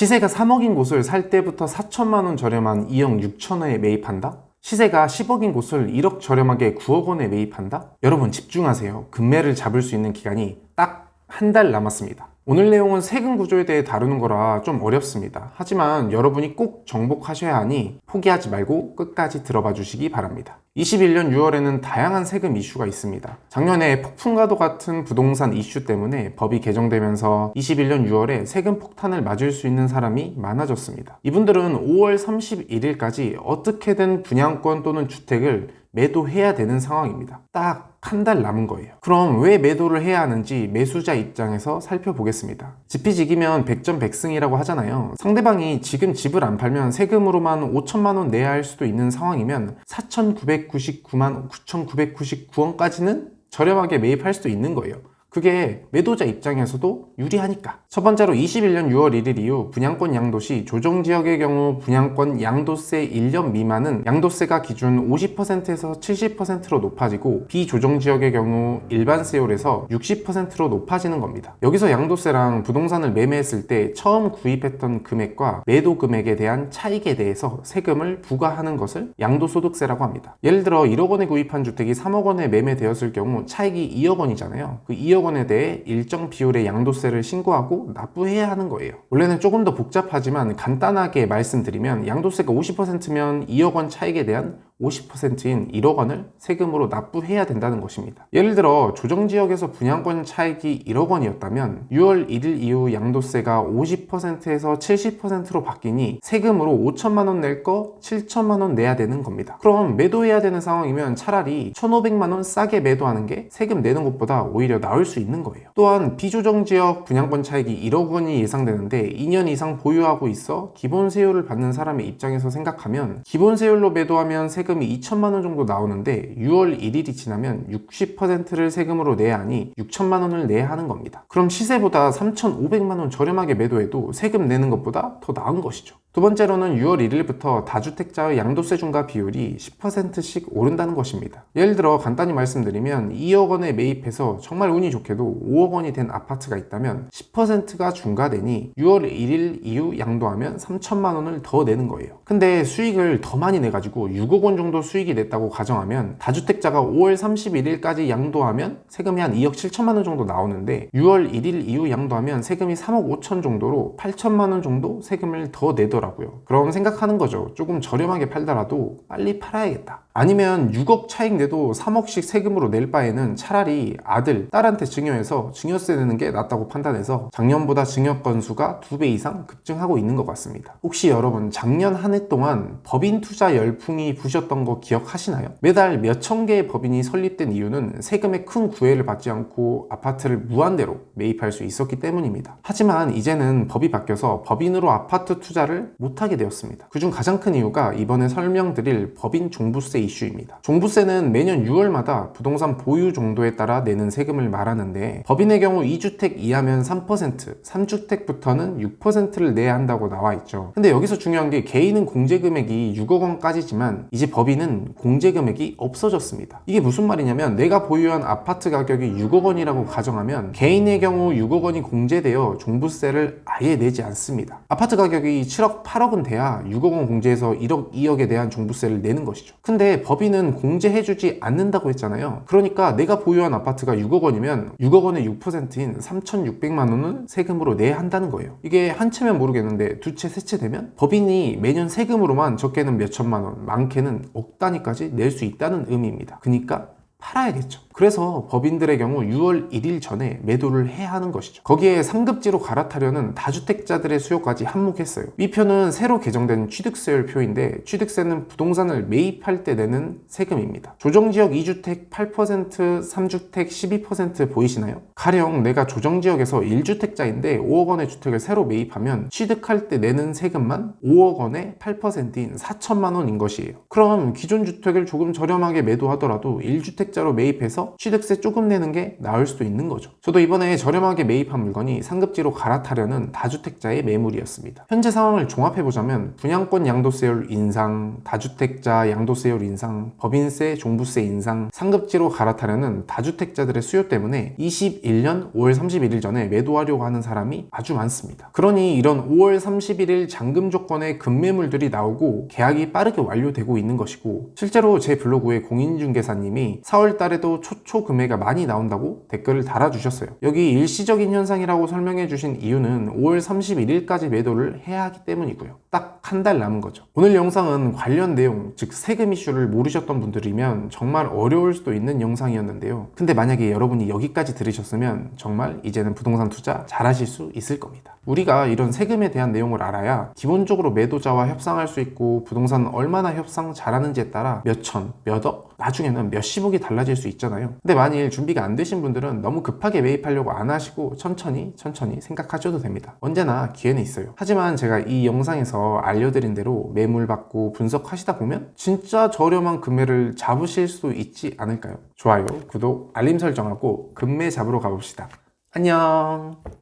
시세가 3억인 곳을 살 때부터 4천만 원 저렴한 2억 6천원에 매입한다? 시세가 10억인 곳을 1억 저렴하게 9억 원에 매입한다? 여러분 집중하세요. 금매를 잡을 수 있는 기간이 딱 한 달 남았습니다. 오늘 내용은 세금 구조에 대해 다루는 거라 좀 어렵습니다. 하지만 여러분이 꼭 정복하셔야 하니 포기하지 말고 끝까지 들어봐 주시기 바랍니다. 21년 6월에는 다양한 세금 이슈가 있습니다. 작년에 폭풍과도 같은 부동산 이슈 때문에 법이 개정되면서 21년 6월에 세금 폭탄을 맞을 수 있는 사람이 많아졌습니다. 이분들은 5월 31일까지 어떻게든 분양권 또는 주택을 매도해야 되는 상황입니다. 딱 한 달 남은 거예요. 그럼 왜 매도를 해야 하는지 매수자 입장에서 살펴보겠습니다. 지피지기면 백전백승이라고 하잖아요. 상대방이 지금 집을 안 팔면 세금으로만 5천만 원 내야 할 수도 있는 상황이면 4,999만 9,999원까지는 저렴하게 매입할 수도 있는 거예요. 그게 매도자 입장에서도 유리하니까. 첫 번째로 21년 6월 1일 이후 분양권 양도시 조정지역의 경우 분양권 양도세 1년 미만은 양도세가 기준 50%에서 70%로 높아지고 비조정지역의 경우 일반세율에서 60%로 높아지는 겁니다. 여기서 양도세랑 부동산을 매매했을 때 처음 구입했던 금액과 매도 금액에 대한 차익에 대해서 세금을 부과하는 것을 양도소득세라고 합니다. 예를 들어 1억 원에 구입한 주택이 3억 원에 매매되었을 경우 차익이 2억 원이잖아요. 그 2억 원에 대해 일정 비율의 양도세를 신고하고 납부해야 하는 거예요. 원래는 조금 더 복잡하지만 간단하게 말씀드리면 양도세가 50%면 2억 원 차익에 대한 50%인 1억 원을 세금으로 납부해야 된다는 것입니다. 예를 들어 조정지역에서 분양권 차익이 1억 원이었다면 6월 1일 이후 양도세가 50%에서 70%로 바뀌니 세금으로 5천만 원 낼 거 7천만 원 내야 되는 겁니다. 그럼 매도해야 되는 상황이면 차라리 1,500만 원 싸게 매도하는 게 세금 내는 것보다 오히려 나을 수 있는 거예요. 또한 비조정지역 분양권 차익이 1억 원이 예상되는데 2년 이상 보유하고 있어 기본세율을 받는 사람의 입장에서 생각하면 기본세율로 매도하면 세금이 2천만 원 정도 나오는데 6월 1일이 지나면 60%를 세금으로 내야 하니 6천만 원을 내야 하는 겁니다. 그럼 시세보다 3,500만 원 저렴하게 매도해도 세금 내는 것보다 더 나은 것이죠. 두 번째로는 6월 1일부터 다주택자의 양도세 중과 비율이 10%씩 오른다는 것입니다. 예를 들어 간단히 말씀드리면 2억 원에 매입해서 정말 운이 좋게도 5억 원이 된 아파트가 있다면 10%가 중과되니 6월 1일 이후 양도하면 3천만 원을 더 내는 거예요. 근데 수익을 더 많이 내가지고 6억 원 정도 수익이 냈다고 가정하면 다주택자가 5월 31일까지 양도하면 세금이 한 2억 7천만 원 정도 나오는데 6월 1일 이후 양도하면 세금이 3억 5천 정도로 8천만 원 정도 세금을 더 내더라고요. 그럼 생각하는 거죠. 조금 저렴하게 팔더라도 빨리 팔아야겠다. 아니면 6억 차익 내도 3억씩 세금으로 낼 바에는 차라리 아들, 딸한테 증여해서 증여세 내는 게 낫다고 판단해서 작년보다 증여 건수가 2배 이상 급증하고 있는 것 같습니다. 혹시 여러분 작년 한 해 동안 법인 투자 열풍이 부셨던 거 기억하시나요? 매달 몇천 개의 법인이 설립된 이유는 세금의 큰 구애를 받지 않고 아파트를 무한대로 매입할 수 있었기 때문입니다. 하지만 이제는 법이 바뀌어서 법인으로 아파트 투자를 못하게 되었습니다. 그중 가장 큰 이유가 이번에 설명드릴 법인 종부세 이슈입니다. 종부세는 매년 6월마다 부동산 보유 정도에 따라 내는 세금을 말하는데 법인의 경우 2주택 이하면 3%, 3주택부터는 6%를 내야 한다고 나와 있죠. 근데 여기서 중요한 게 개인은 공제금액이 6억 원까지지만 이제 법인은 공제금액이 없어졌습니다. 이게 무슨 말이냐면 내가 보유한 아파트 가격이 6억 원이라고 가정하면 개인의 경우 6억 원이 공제되어 종부세를 아예 내지 않습니다. 아파트 가격이 7억, 8억은 돼야 6억 원 공제해서 1억, 2억에 대한 종부세를 내는 것이죠. 근데 법인은 공제해주지 않는다고 했잖아요. 그러니까 내가 보유한 아파트가 6억 원이면 6억 원의 6%인 3,600만 원을 세금으로 내야 한다는 거예요. 이게 한 채면 모르겠는데 두 채, 세 채 되면 법인이 매년 세금으로만 적게는 몇 천만 원, 많게는 억 단위까지 낼 수 있다는 의미입니다. 그러니까 팔아야겠죠. 그래서 법인들의 경우 6월 1일 전에 매도를 해야 하는 것이죠. 거기에 상급지로 갈아타려는 다주택자들의 수요까지 한몫했어요. 이 표는 새로 개정된 취득세율 표인데 취득세는 부동산을 매입할 때 내는 세금입니다. 조정지역 2주택 8%, 3주택 12% 보이시나요? 가령 내가 조정지역에서 1주택자인데 5억 원의 주택을 새로 매입하면 취득할 때 내는 세금만 5억 원의 8%인 4천만 원인 것이에요. 그럼 기존 주택을 조금 저렴하게 매도하더라도 1주택 다주택자로 매입해서 취득세 조금 내는 게 나을 수도 있는 거죠. 저도 이번에 저렴하게 매입한 물건이 상급지로 갈아타려는 다주택자의 매물이었습니다. 현재 상황을 종합해보자면 분양권 양도세율 인상, 다주택자 양도세율 인상, 법인세, 종부세 인상, 상급지로 갈아타려는 다주택자들의 수요 때문에 21년 5월 31일 전에 매도하려고 하는 사람이 아주 많습니다. 그러니 이런 5월 31일 잔금 조건의 급매물들이 나오고 계약이 빠르게 완료되고 있는 것이고, 실제로 제 블로그에 공인중개사님이 4월 달에도 초초 금매가 많이 나온다고 댓글을 달아주셨어요. 여기 일시적인 현상이라고 설명해 주신 이유는 5월 31일까지 매도를 해야 하기 때문이고요. 딱 한 달 남은 거죠. 오늘 영상은 관련 내용, 즉 세금 이슈를 모르셨던 분들이면 정말 어려울 수도 있는 영상이었는데요. 근데 만약에 여러분이 여기까지 들으셨으면 정말 이제는 부동산 투자 잘하실 수 있을 겁니다. 우리가 이런 세금에 대한 내용을 알아야 기본적으로 매도자와 협상할 수 있고, 부동산 얼마나 협상 잘하는지에 따라 몇 천, 몇 억, 나중에는 몇십억이 달라질 수 있잖아요. 근데 만일 준비가 안 되신 분들은 너무 급하게 매입하려고 안 하시고 천천히 생각하셔도 됩니다. 언제나 기회는 있어요. 하지만 제가 이 영상에서 알려드린 대로 매물 받고 분석하시다 보면 진짜 저렴한 금매를 잡으실 수도 있지 않을까요? 좋아요, 구독, 알림 설정하고 금매 잡으러 가봅시다. 안녕.